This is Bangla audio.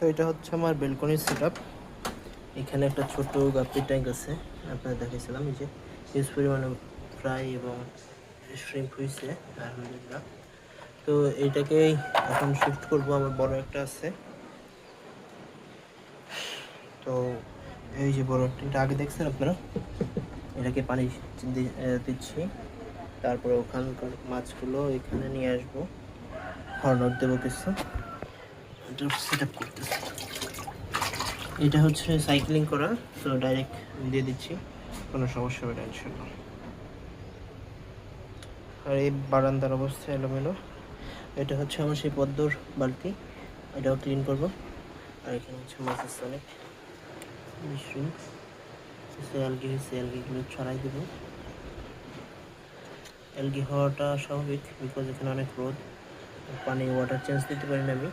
তো এটা হচ্ছে আমার বেলকনির সেটআপ। এখানে একটা ছোট গাপ্পি ট্যাঙ্ক আছে, আপনাদের দেখাইছিলাম। এই যে হিউজ পরিমাণে ফ্রাই এবং শ্রিম্প হয়েছে আলহামদুলিল্লাহ। তো এইটাকেই এখন শিফট করব। আমার বড় একটা আছে, তো এই যে বড় এটা আগে দেখছেন আপনারা। এটাকে পানি দিচ্ছি, তারপরে ওখানকার মাছগুলো এখানে নিয়ে আসবো, হর্নর দেবো কিছু, এটা সেট আপ করতেছি। এটা হচ্ছে সাইক্লিং করা, তো ডাইরেক্ট দিয়ে দিচ্ছি, কোনো সমস্যা হবে না ইনশাল্লাহ। আর এই বারান্দার অবস্থা এলোমেলো। এটা হচ্ছে আমার সেই পদ্মর বালতি, এটাও ক্লিন করব। আর এখানে হচ্ছে মাছের অনেক মিশ্রিং অ্যালগি হয়েছে, অ্যালগিগুলো ছড়াই দেবো। অ্যালগি হওয়াটা স্বাভাবিক, বিকজ এখানে অনেক রোদ, পানি ওয়াটার চেঞ্জ দিতে পারি না আমি।